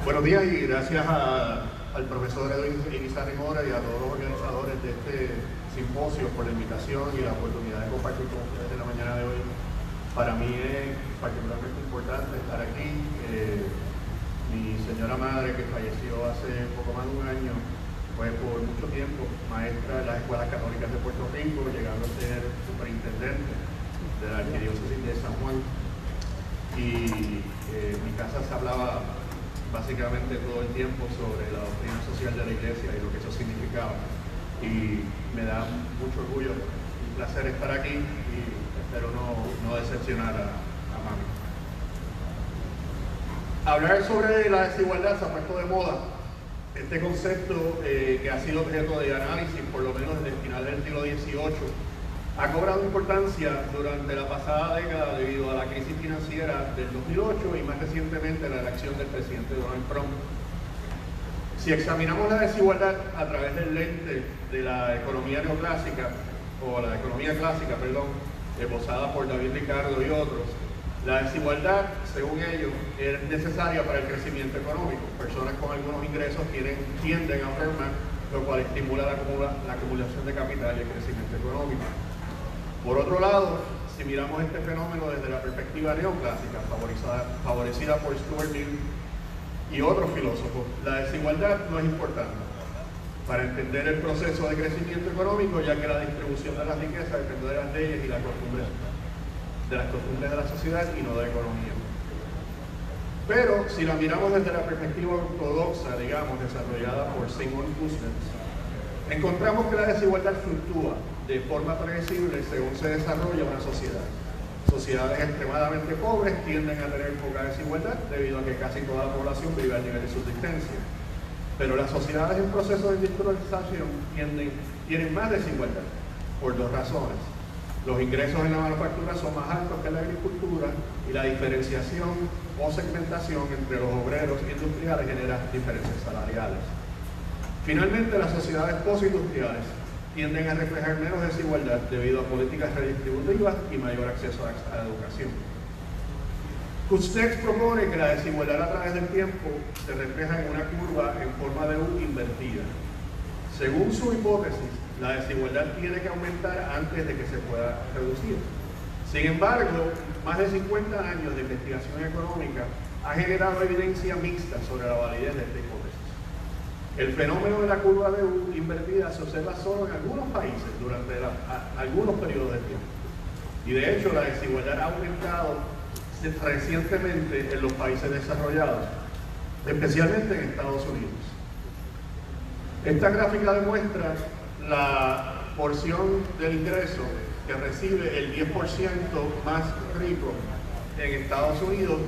Buenos días y gracias al profesor Edwin Irizarry Mora y a todos los organizadores de este simposio por la invitación y la oportunidad de compartir con ustedes en la mañana de hoy. Para mí es particularmente importante estar aquí. Mi señora madre, que falleció hace poco más de un año, fue por mucho tiempo maestra de las escuelas católicas de Puerto Rico, llegando a ser superintendente de la Arquidiócesis de San Juan. Y en mi casa se hablaba básicamente todo el tiempo sobre la doctrina social de la Iglesia y lo que eso significaba. Y me da mucho orgullo, un placer estar aquí y espero no decepcionar a mami. Hablar sobre la desigualdad se ha puesto de moda. Este concepto que ha sido objeto de análisis por lo menos desde el final del siglo XVIII ha cobrado importancia durante la pasada década debido a la crisis financiera del 2008 y más recientemente la elección del presidente Donald Trump. Si examinamos la desigualdad a través del lente de la economía neoclásica, o la economía clásica, esbozada por David Ricardo y otros, la desigualdad, según ellos, es necesaria para el crecimiento económico. Personas con algunos ingresos tienden a ahorrar más, lo cual estimula la acumulación de capital y el crecimiento económico. Por otro lado, si miramos este fenómeno desde la perspectiva neoclásica, favorecida por Stuart Mill y otros filósofos, la desigualdad no es importante para entender el proceso de crecimiento económico, ya que la distribución de las riquezas depende de las leyes y las costumbres de la sociedad y no de la economía. Pero si la miramos desde la perspectiva ortodoxa, digamos, desarrollada por Simon Kuznets, encontramos que la desigualdad fluctúa de forma predecible según se desarrolla una sociedad. Sociedades extremadamente pobres tienden a tener poca desigualdad debido a que casi toda la población vive al nivel de subsistencia. Pero las sociedades en proceso de industrialización tienen más desigualdad por dos razones. Los ingresos en la manufactura son más altos que en la agricultura y la diferenciación o segmentación entre los obreros industriales genera diferencias salariales. Finalmente, las sociedades postindustriales tienden a reflejar menos desigualdad debido a políticas redistributivas y mayor acceso a la educación. Kuznets propone que la desigualdad a través del tiempo se refleja en una curva en forma de U invertida. Según su hipótesis, la desigualdad tiene que aumentar antes de que se pueda reducir. Sin embargo, más de 50 años de investigación económica ha generado evidencia mixta sobre la validez de esta hipótesis. El fenómeno de la curva de U invertida se observa solo en algunos países durante algunos periodos de tiempo. Y de hecho, la desigualdad ha aumentado recientemente en los países desarrollados, especialmente en Estados Unidos. Esta gráfica demuestra la porción del ingreso que recibe el 10% más rico en Estados Unidos.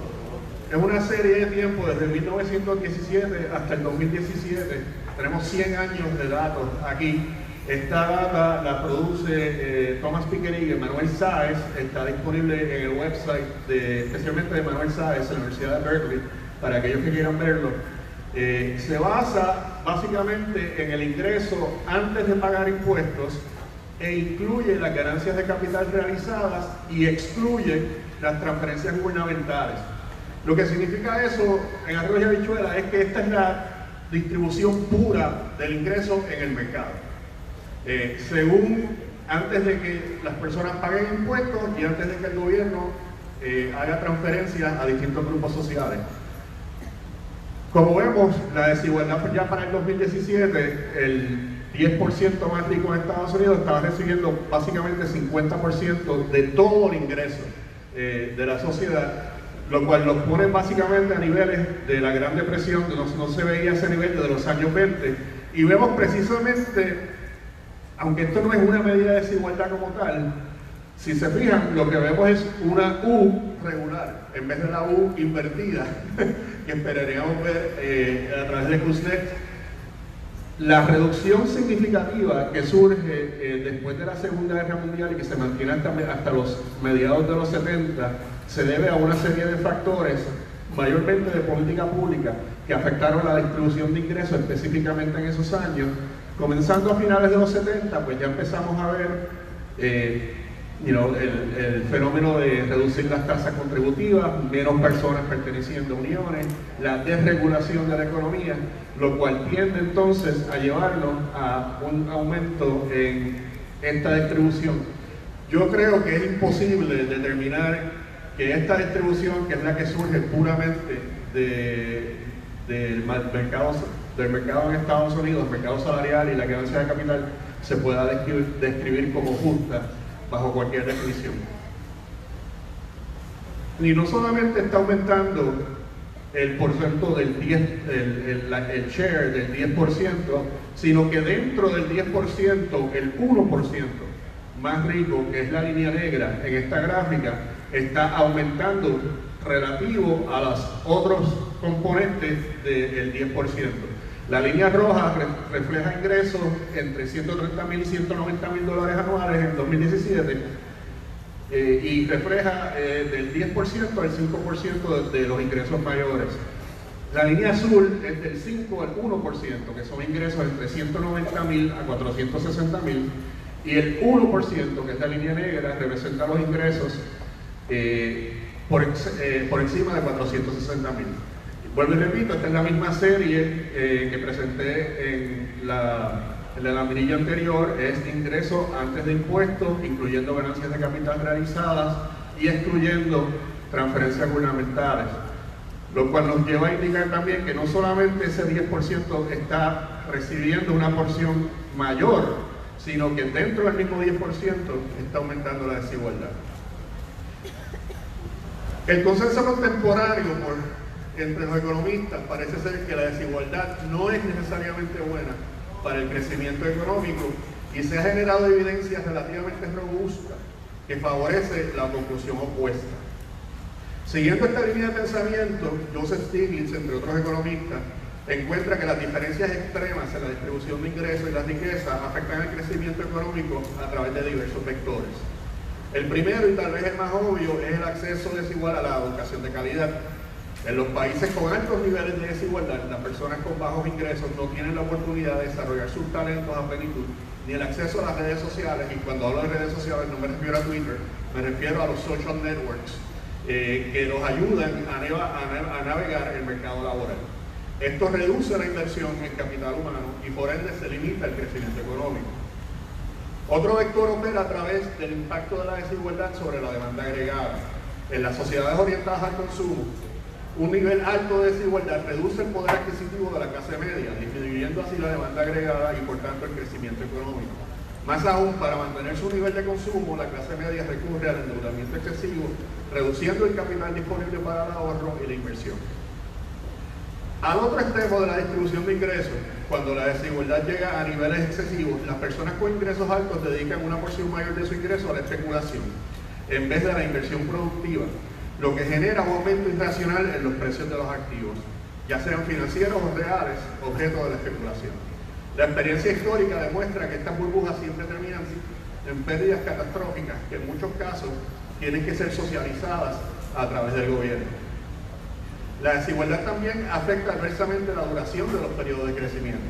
Es una serie de tiempo desde 1917 hasta el 2017. Tenemos 100 años de datos aquí. Esta data la produce Thomas Piketty y Manuel Sáez. Está disponible en el website especialmente de Manuel Sáez en la Universidad de Berkeley, para aquellos que quieran verlo. Se basa básicamente en el ingreso antes de pagar impuestos e incluye las ganancias de capital realizadas y excluye las transferencias gubernamentales. Lo que significa eso, en arroz y habichuela, es que esta es la distribución pura del ingreso en el mercado. Antes de que las personas paguen impuestos y antes de que el gobierno haga transferencias a distintos grupos sociales. Como vemos, la desigualdad ya para el 2017, el 10% más rico en Estados Unidos estaba recibiendo básicamente 50% de todo el ingreso de la sociedad, lo cual los pone básicamente a niveles de la Gran Depresión, no se veía ese nivel desde los años 20, y vemos precisamente, aunque esto no es una medida de desigualdad como tal, si se fijan, lo que vemos es una U regular, en vez de la U invertida, que esperaríamos ver a través de Kuznets. La reducción significativa que surge después de la Segunda Guerra Mundial y que se mantiene hasta los mediados de los 70, se debe a una serie de factores, mayormente de política pública, que afectaron la distribución de ingresos específicamente en esos años. Comenzando a finales de los 70, pues ya empezamos a ver el fenómeno de reducir las tasas contributivas, menos personas perteneciendo a uniones, la desregulación de la economía, lo cual tiende entonces a llevarnos a un aumento en esta distribución. Yo creo que es imposible determinar que esta distribución, que es la que surge puramente del mercado en Estados Unidos, el mercado salarial y la ganancia de capital, se pueda describir como justa bajo cualquier definición. Y no solamente está aumentando el porcentaje del 10, el share del 10%, sino que dentro del 10%, el 1% más rico, que es la línea negra en esta gráfica, está aumentando relativo a los otros componentes del 10%. La línea roja refleja ingresos entre $130,000 y $190,000 anuales en 2017 y refleja del 10% al 5% de los ingresos mayores. La línea azul es del 5 al 1%, que son ingresos entre $190,000 a $460,000, y el 1%, que es la línea negra, representa los ingresos por encima de $460,000. Vuelvo y repito, esta es la misma serie que presenté en la laminilla anterior, es ingreso antes de impuestos, incluyendo ganancias de capital realizadas y excluyendo transferencias gubernamentales. Lo cual nos lleva a indicar también que no solamente ese 10% está recibiendo una porción mayor, sino que dentro del mismo 10% está aumentando la desigualdad. El consenso contemporáneo entre los economistas parece ser que la desigualdad no es necesariamente buena para el crecimiento económico y se ha generado evidencia relativamente robusta que favorece la conclusión opuesta. Siguiendo esta línea de pensamiento, Joseph Stiglitz, entre otros economistas, encuentra que las diferencias extremas en la distribución de ingresos y la riqueza afectan el crecimiento económico a través de diversos vectores. El primero, y tal vez el más obvio, es el acceso desigual a la educación de calidad. En los países con altos niveles de desigualdad, las personas con bajos ingresos no tienen la oportunidad de desarrollar sus talentos a plenitud, ni el acceso a las redes sociales, y cuando hablo de redes sociales no me refiero a Twitter, me refiero a los social networks, que los ayudan a navegar el mercado laboral. Esto reduce la inversión en capital humano y por ende se limita el crecimiento económico. Otro vector opera a través del impacto de la desigualdad sobre la demanda agregada. En las sociedades orientadas al consumo, un nivel alto de desigualdad reduce el poder adquisitivo de la clase media, disminuyendo así la demanda agregada y por tanto el crecimiento económico. Más aún, para mantener su nivel de consumo, la clase media recurre al endeudamiento excesivo, reduciendo el capital disponible para el ahorro y la inversión. Al otro extremo de la distribución de ingresos, cuando la desigualdad llega a niveles excesivos, las personas con ingresos altos dedican una porción mayor de su ingreso a la especulación, en vez de la inversión productiva, lo que genera un aumento irracional en los precios de los activos, ya sean financieros o reales, objeto de la especulación. La experiencia histórica demuestra que estas burbujas siempre terminan en pérdidas catastróficas, que en muchos casos tienen que ser socializadas a través del gobierno. La desigualdad también afecta adversamente la duración de los periodos de crecimiento.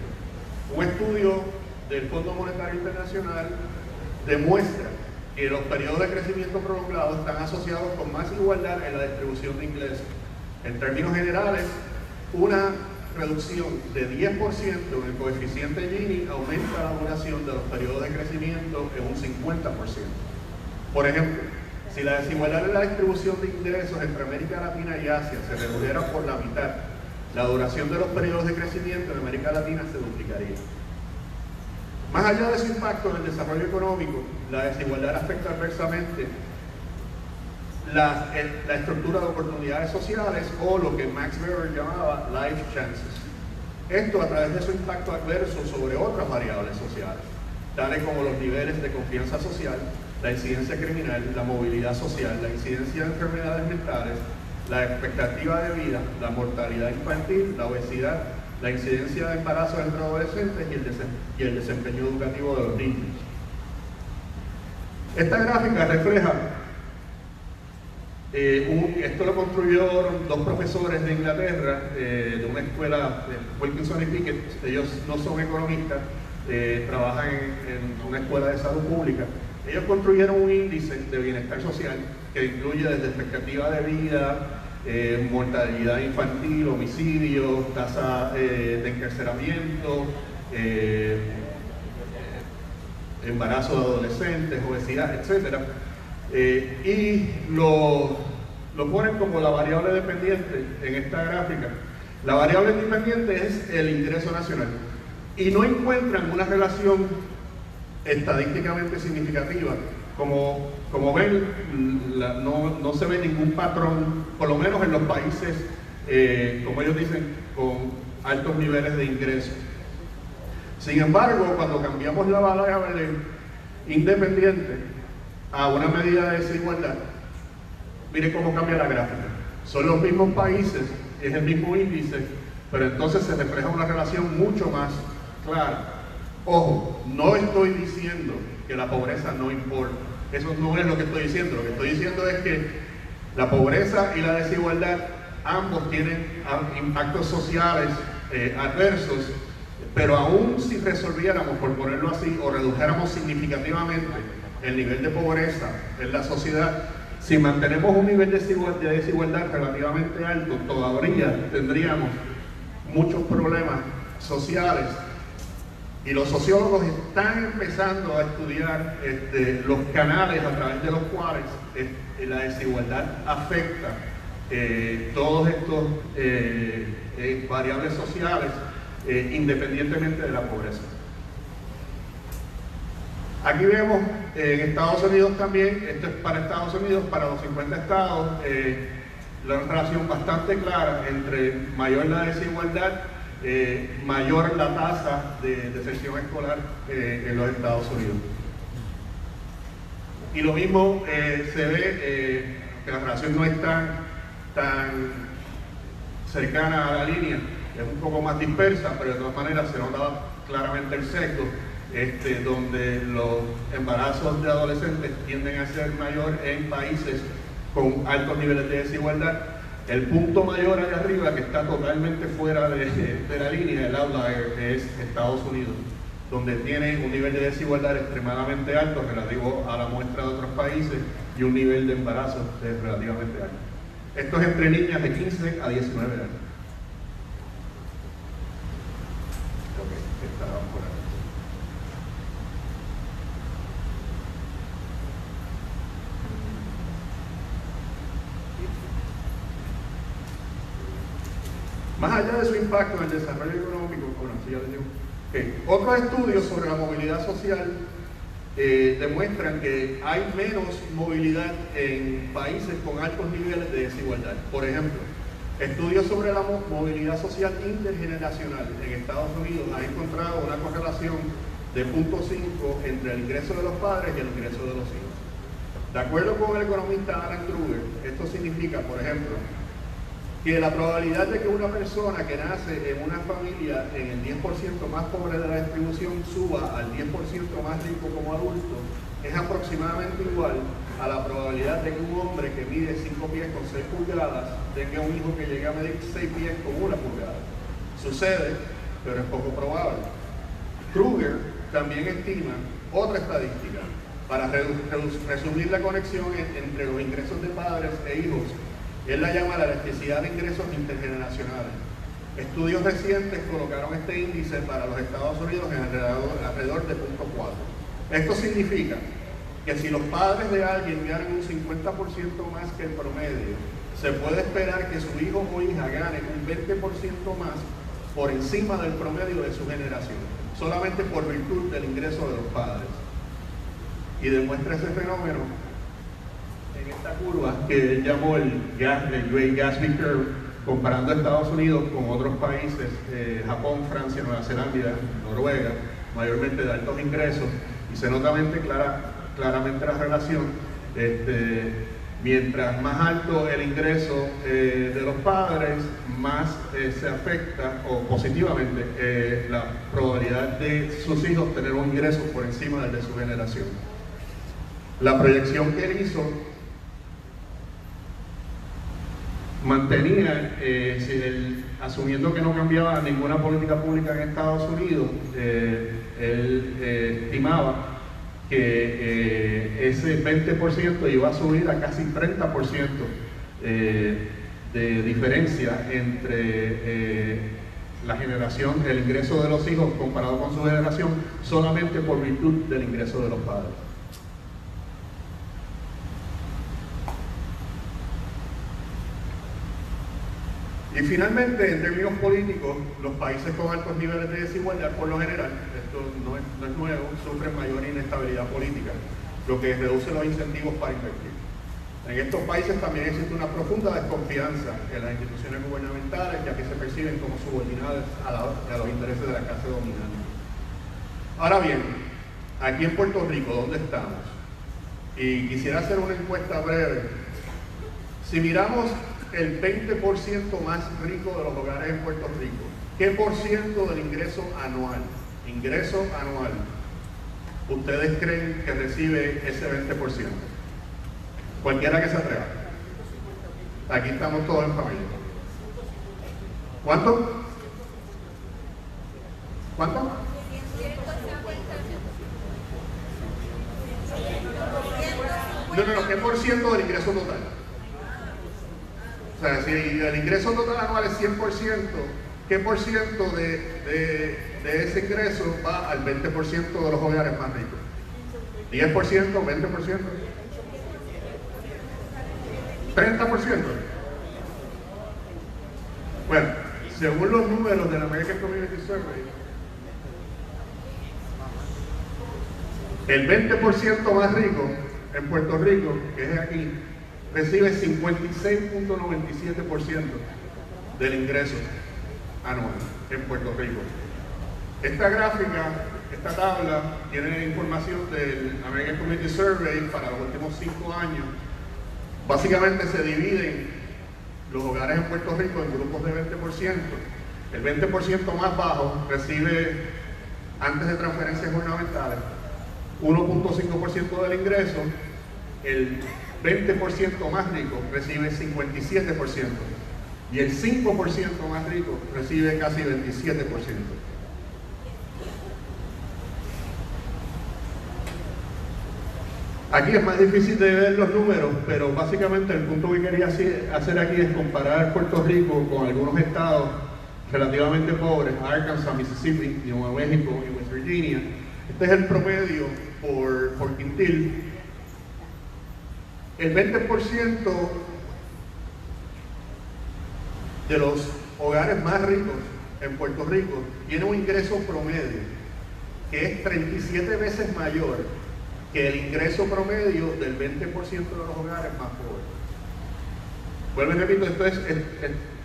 Un estudio del Fondo Monetario Internacional demuestra que los periodos de crecimiento prolongados están asociados con más igualdad en la distribución de ingresos. En términos generales, una reducción de 10% en el coeficiente Gini aumenta la duración de los periodos de crecimiento en un 50%. Por ejemplo, si la desigualdad en la distribución de ingresos entre América Latina y Asia se redujera por la mitad, la duración de los periodos de crecimiento en América Latina se duplicaría. Más allá de su impacto en el desarrollo económico, la desigualdad afecta adversamente la estructura de oportunidades sociales, o lo que Max Weber llamaba life chances. Esto a través de su impacto adverso sobre otras variables sociales, tales como los niveles de confianza social, la incidencia criminal, la movilidad social, la incidencia de enfermedades mentales, la expectativa de vida, la mortalidad infantil, la obesidad, la incidencia de embarazos entre adolescentes y el desempeño educativo de los niños. Esta gráfica refleja, esto lo construyeron dos profesores de Inglaterra, de una escuela, Wilkinson y Pickett. Ellos no son economistas, trabajan en una escuela de salud pública. Ellos construyeron un índice de bienestar social que incluye desde expectativa de vida, mortalidad infantil, homicidios, tasa de encarcelamiento, embarazo de adolescentes, obesidad, etc. Y lo ponen como la variable dependiente en esta gráfica. La variable dependiente es el ingreso nacional y no encuentran una relación estadísticamente significativa. Como ven, no se ve ningún patrón, por lo menos en los países, como ellos dicen, con altos niveles de ingresos. Sin embargo, cuando cambiamos la variable independiente a una medida de desigualdad, mire cómo cambia la gráfica. Son los mismos países, es el mismo índice, pero entonces se refleja una relación mucho más clara. Ojo, no estoy diciendo que la pobreza no importa. Eso no es lo que estoy diciendo. Lo que estoy diciendo es que la pobreza y la desigualdad ambos tienen impactos sociales adversos, pero aún si resolviéramos, por ponerlo así, o redujéramos significativamente el nivel de pobreza en la sociedad, si mantenemos un nivel de desigualdad relativamente alto, todavía tendríamos muchos problemas sociales. Y los sociólogos están empezando a estudiar los canales a través de los cuales la desigualdad afecta todos estos variables sociales independientemente de la pobreza. Aquí vemos en Estados Unidos también, esto es para Estados Unidos, para los 50 estados, la relación bastante clara entre mayor la desigualdad, mayor la tasa de deserción escolar en los Estados Unidos. Y lo mismo se ve que la relación no es tan cercana a la línea, es un poco más dispersa, pero de todas maneras se nota claramente el sesgo, donde los embarazos de adolescentes tienden a ser mayor en países con altos niveles de desigualdad. El punto mayor allá arriba, que está totalmente fuera de la línea, el outlier, es Estados Unidos, donde tiene un nivel de desigualdad extremadamente alto relativo a la muestra de otros países y un nivel de embarazo relativamente alto. Esto es entre niñas de 15 a 19 años. Está por ahí. Más allá de su impacto en el desarrollo económico, bueno, sí, ya les digo. Otros estudios sobre la movilidad social demuestran que hay menos movilidad en países con altos niveles de desigualdad. Por ejemplo, estudios sobre la movilidad social intergeneracional en Estados Unidos han encontrado una correlación de 0.5 entre el ingreso de los padres y el ingreso de los hijos. De acuerdo con el economista Alan Krueger, esto significa, por ejemplo, que la probabilidad de que una persona que nace en una familia en el 10% más pobre de la distribución suba al 10% más rico como adulto es aproximadamente igual a la probabilidad de que un hombre que mide 5 pies con 6 pulgadas tenga un hijo que llegue a medir 6 pies con 1 pulgada. Sucede, pero es poco probable. Krueger también estima otra estadística para resumir la conexión entre los ingresos de padres e hijos. Él la llama la elasticidad de ingresos intergeneracionales. Estudios recientes colocaron este índice para los Estados Unidos en alrededor de 0.4. Esto significa que si los padres de alguien ganan un 50% más que el promedio, se puede esperar que su hijo o hija gane un 20% más por encima del promedio de su generación, solamente por virtud del ingreso de los padres. Y demuestra ese fenómeno en esta curva que él llamó el Great Gatsby Curve, comparando a Estados Unidos con otros países, Japón, Francia, Nueva Zelanda, Noruega, mayormente de altos ingresos, y se nota claramente la relación. Mientras más alto el ingreso de los padres, más se afecta o positivamente la probabilidad de sus hijos tener un ingreso por encima del de su generación. La proyección que él hizo mantenía, asumiendo que no cambiaba ninguna política pública en Estados Unidos, él estimaba que ese 20% iba a subir a casi 30% de diferencia entre la generación, el ingreso de los hijos comparado con su generación, solamente por virtud del ingreso de los padres. Y finalmente, en términos políticos, los países con altos niveles de desigualdad, por lo general, esto no es nuevo, sufren mayor inestabilidad política, lo que reduce los incentivos para invertir. En estos países también existe una profunda desconfianza en las instituciones gubernamentales, ya que se perciben como subordinadas a los intereses de la clase dominante. Ahora bien, aquí en Puerto Rico, ¿dónde estamos? Y quisiera hacer una encuesta breve. Si miramos el 20% más rico de los hogares en Puerto Rico, ¿qué por ciento del ingreso anual, ustedes creen que recibe ese 20%? Cualquiera que se atreva. Aquí estamos todos en familia. ¿Cuánto? ¿Cuánto? No, ¿qué por ciento del ingreso total? O sea, si el ingreso total anual es 100%, ¿qué por ciento de ese ingreso va al 20% de los hogares más ricos? ¿10%? ¿20%? ¿30%? Bueno, según los números de la American Community Survey, el 20% más rico en Puerto Rico, que es aquí, recibe 56.97% del ingreso anual en Puerto Rico. Esta gráfica, esta tabla, tiene información del American Community Survey para los últimos 5 años. Básicamente se dividen los hogares en Puerto Rico en grupos de 20%. El 20% más bajo recibe, antes de transferencias gubernamentales, 1.5% del ingreso. El 20% más rico recibe 57% y el 5% más rico recibe casi 27%. Aquí es más difícil de ver los números, pero básicamente el punto que quería hacer aquí es comparar Puerto Rico con algunos estados relativamente pobres, Arkansas, Mississippi, Nuevo México y West Virginia. Este es el promedio por quintil. El 20% de los hogares más ricos en Puerto Rico tiene un ingreso promedio que es 37 veces mayor que el ingreso promedio del 20% de los hogares más pobres. Vuelvo y repito, esto es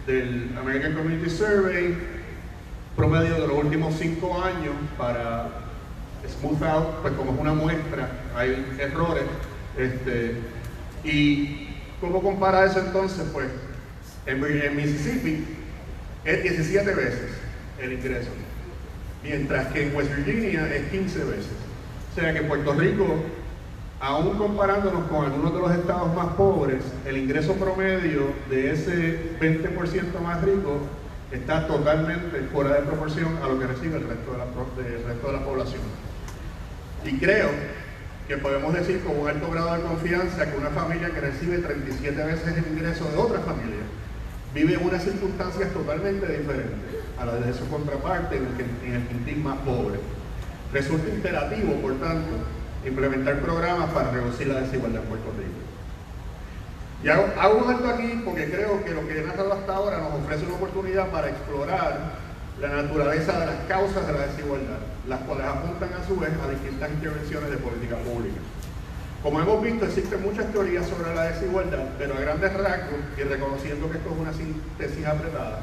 del American Community Survey, promedio de los últimos 5 años para smooth out, pues como es una muestra, hay errores. ¿Y cómo compara eso entonces? Pues en Mississippi es 17 veces el ingreso, mientras que en West Virginia es 15 veces. O sea que en Puerto Rico, aún comparándonos con algunos de los estados más pobres, el ingreso promedio de ese 20% más rico está totalmente fuera de proporción a lo que recibe el resto de la población. Y creo que podemos decir con un alto grado de confianza que una familia que recibe 37 veces el ingreso de otra familia vive en unas circunstancias totalmente diferentes a las de su contraparte en el quintil más pobre. Resulta imperativo, por tanto, implementar programas para reducir la desigualdad en Puerto Rico. Y hago un alto aquí porque creo que lo que he narrado hasta ahora nos ofrece una oportunidad para explorar la naturaleza de las causas de la desigualdad, las cuales apuntan a su vez a distintas intervenciones de política pública. Como hemos visto, existen muchas teorías sobre la desigualdad, pero a grandes rasgos, y reconociendo que esto es una síntesis apretada,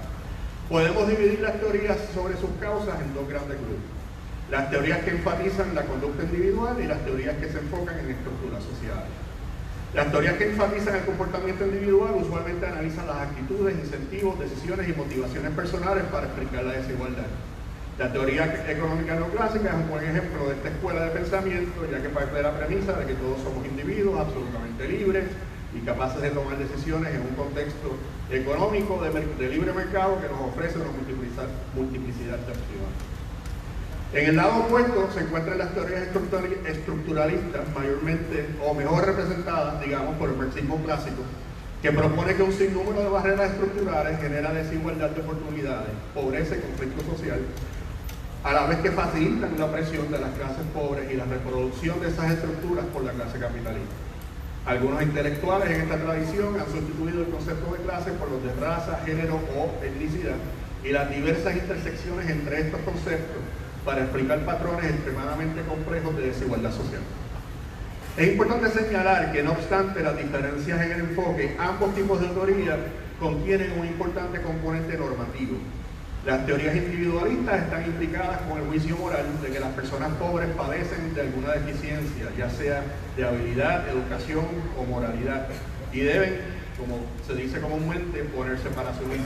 podemos dividir las teorías sobre sus causas en dos grandes grupos. Las teorías que enfatizan la conducta individual y las teorías que se enfocan en estructuras sociales. Las teorías que enfatizan el comportamiento individual usualmente analizan las actitudes, incentivos, decisiones y motivaciones personales para explicar la desigualdad. La teoría económica neoclásica es un buen ejemplo de esta escuela de pensamiento, ya que parte de la premisa de que todos somos individuos absolutamente libres y capaces de tomar decisiones en un contexto económico de libre mercado que nos ofrece una multiplicidad de opciones. En el lado opuesto se encuentran las teorías estructuralistas, mayormente o mejor representadas, digamos, por el marxismo clásico, que propone que un sinnúmero de barreras estructurales genera desigualdad de oportunidades, pobreza y conflicto social, a la vez que facilitan la presión de las clases pobres y la reproducción de esas estructuras por la clase capitalista. Algunos intelectuales en esta tradición han sustituido el concepto de clase por los de raza, género o etnicidad y las diversas intersecciones entre estos conceptos para explicar patrones extremadamente complejos de desigualdad social. Es importante señalar que, no obstante las diferencias en el enfoque, ambos tipos de teoría contienen un importante componente normativo. Las teorías individualistas están implicadas con el juicio moral de que las personas pobres padecen de alguna deficiencia, ya sea de habilidad, educación o moralidad, y deben, como se dice comúnmente, ponerse para su vida.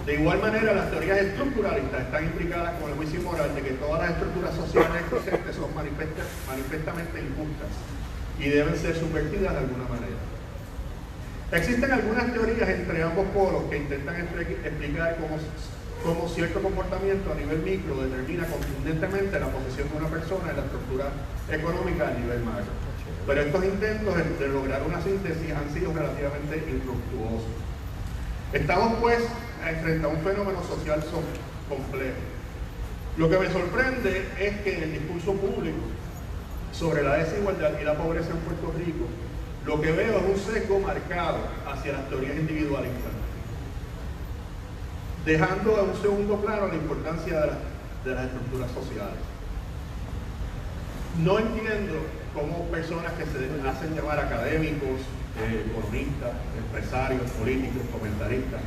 De igual manera, las teorías estructuralistas están implicadas con el juicio moral de que todas las estructuras sociales existentes son manifiestamente injustas y deben ser subvertidas de alguna manera. Existen algunas teorías entre ambos polos que intentan explicar cómo cierto comportamiento a nivel micro determina contundentemente la posición de una persona en la estructura económica a nivel macro. Pero estos intentos de lograr una síntesis han sido relativamente infructuosos. Estamos pues frente a un fenómeno social complejo. Lo que me sorprende es que en el discurso público sobre la desigualdad y la pobreza en Puerto Rico, lo que veo es un sesgo marcado hacia las teorías individualistas, dejando a un segundo plano la importancia de las estructuras sociales. No entiendo cómo personas que se hacen llamar académicos, economistas, empresarios, políticos, comentaristas,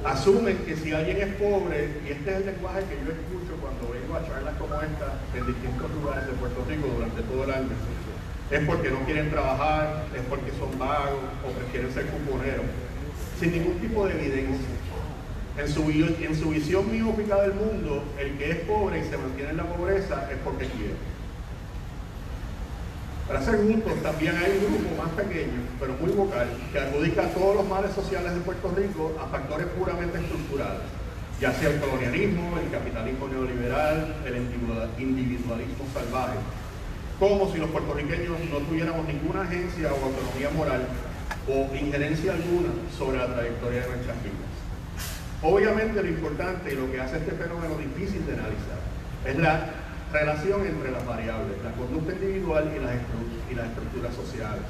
asumen que si alguien es pobre, y este es el lenguaje que yo escucho cuando vengo a charlas como esta en distintos lugares de Puerto Rico durante todo el año, es porque no quieren trabajar, es porque son vagos o prefieren ser cuponeros, sin ningún tipo de evidencia. En su visión miópica del mundo, el que es pobre y se mantiene en la pobreza es porque quiere. Para ser justos, también hay un grupo más pequeño, pero muy vocal, que adjudica todos los males sociales de Puerto Rico a factores puramente estructurales, ya sea el colonialismo, el capitalismo neoliberal, el individualismo salvaje, como si los puertorriqueños no tuviéramos ninguna agencia o autonomía moral o injerencia alguna sobre la trayectoria de nuestras vidas. Obviamente lo importante y lo que hace este fenómeno difícil de analizar es la relación entre las variables, la conducta individual y las estructuras sociales.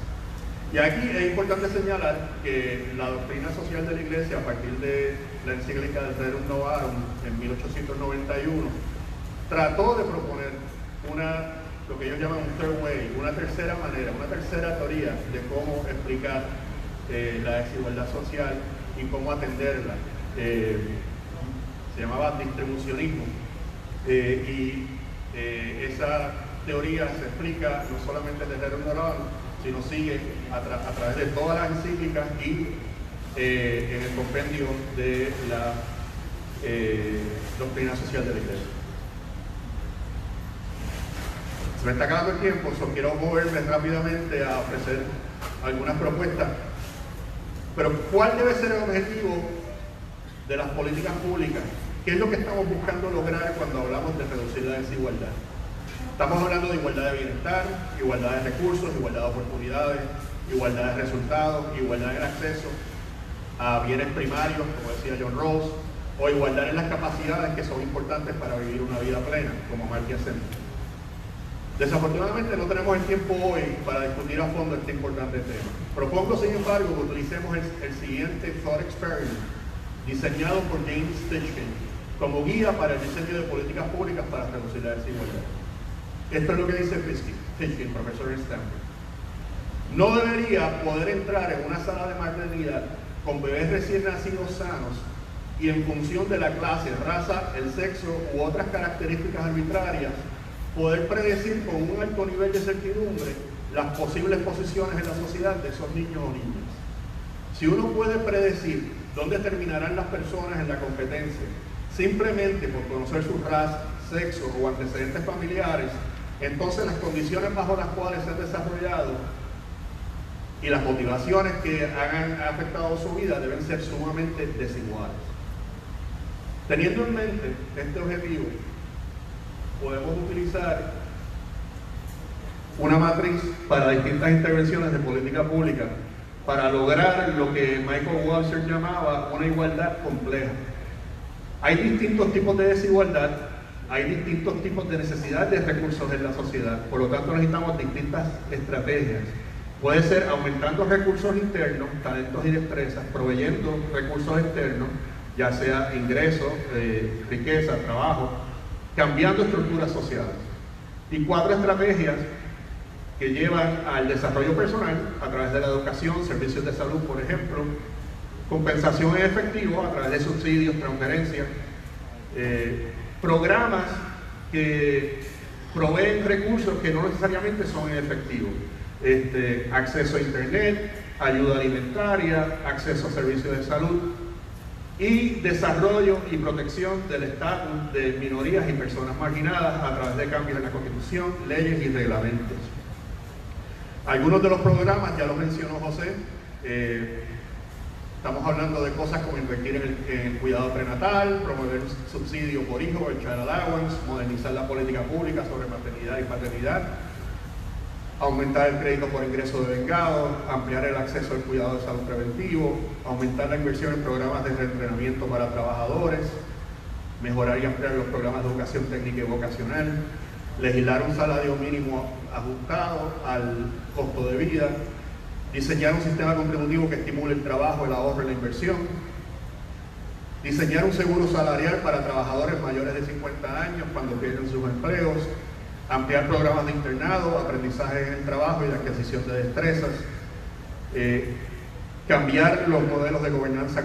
Y aquí es importante señalar que la doctrina social de la Iglesia, a partir de la encíclica de Rerum Novarum en 1891, trató de proponer lo que ellos llaman un third way, una tercera manera, una tercera teoría de cómo explicar la desigualdad social y cómo atenderla. Se llamaba distribucionismo. Esa teoría se explica no solamente desde Rerum Novarum, sino sigue a través de todas las encíclicas y en el compendio de la doctrina social de la Iglesia. Se me está acabando el tiempo, quiero moverme rápidamente a ofrecer algunas propuestas. Pero ¿cuál debe ser el objetivo de las políticas públicas? ¿Qué es lo que estamos buscando lograr cuando hablamos de reducir la desigualdad? Estamos hablando de igualdad de bienestar, igualdad de recursos, igualdad de oportunidades, igualdad de resultados, igualdad en acceso a bienes primarios, como decía John Rawls, o igualdad en las capacidades que son importantes para vivir una vida plena, como Amartya Sen. Desafortunadamente no tenemos el tiempo hoy para discutir a fondo este importante tema. Propongo, sin embargo, que utilicemos el siguiente thought experiment diseñado por James Stitchkin como guía para el diseño de políticas públicas para reducir la desigualdad. Esto es lo que dice Stitchkin, profesor en Stanford. No debería poder entrar en una sala de maternidad con bebés recién nacidos sanos y en función de la clase, raza, el sexo u otras características arbitrarias, poder predecir con un alto nivel de certidumbre las posibles posiciones en la sociedad de esos niños o niñas. Si uno puede predecir dónde terminarán las personas en la competencia, simplemente por conocer su raza, sexo o antecedentes familiares, entonces las condiciones bajo las cuales se han desarrollado y las motivaciones que han afectado su vida deben ser sumamente desiguales. Teniendo en mente este objetivo, podemos utilizar una matriz para distintas intervenciones de política pública para lograr lo que Michael Walzer llamaba una igualdad compleja. Hay distintos tipos de desigualdad, hay distintos tipos de necesidad de recursos en la sociedad, por lo tanto necesitamos distintas estrategias. Puede ser aumentando recursos internos, talentos y destrezas, proveyendo recursos externos, ya sea ingresos, riqueza, trabajo, cambiando estructuras sociales. Y 4 estrategias que llevan al desarrollo personal a través de la educación, servicios de salud, por ejemplo, compensación en efectivo a través de subsidios, transferencias, programas que proveen recursos que no necesariamente son en efectivo, acceso a internet, ayuda alimentaria, acceso a servicios de salud y desarrollo y protección del estatus de minorías y personas marginadas a través de cambios en la Constitución, leyes y reglamentos. Algunos de los programas ya los mencionó José. Estamos hablando de cosas como invertir en el cuidado prenatal, promover subsidio por hijo, el child allowance, modernizar la política pública sobre maternidad y paternidad, aumentar el crédito por ingreso de vengado, ampliar el acceso al cuidado de salud preventivo, aumentar la inversión en programas de reentrenamiento para trabajadores, mejorar y ampliar los programas de educación técnica y vocacional, legislar un salario mínimo ajustado al costo de vida, diseñar un sistema contributivo que estimule el trabajo, el ahorro y la inversión, diseñar un seguro salarial para trabajadores mayores de 50 años cuando pierden sus empleos, ampliar programas de internado, aprendizaje en el trabajo y de adquisición de destrezas, cambiar los modelos de gobernanza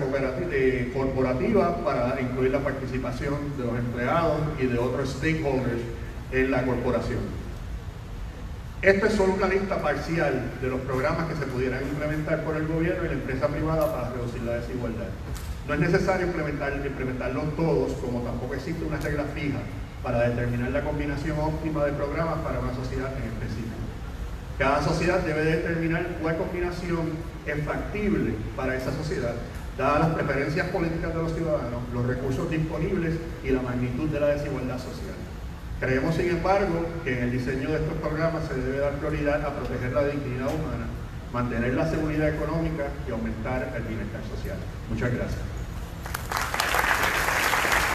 corporativa para incluir la participación de los empleados y de otros stakeholders en la corporación. Esta es solo una lista parcial de los programas que se pudieran implementar por el gobierno y la empresa privada para reducir la desigualdad. No es necesario implementarlos todos, como tampoco existe una regla fija para determinar la combinación óptima de programas para una sociedad en específico. Cada sociedad debe determinar cuál combinación es factible para esa sociedad, dadas las preferencias políticas de los ciudadanos, los recursos disponibles y la magnitud de la desigualdad social. Creemos, sin embargo, que en el diseño de estos programas se debe dar prioridad a proteger la dignidad humana, mantener la seguridad económica y aumentar el bienestar social. Muchas gracias.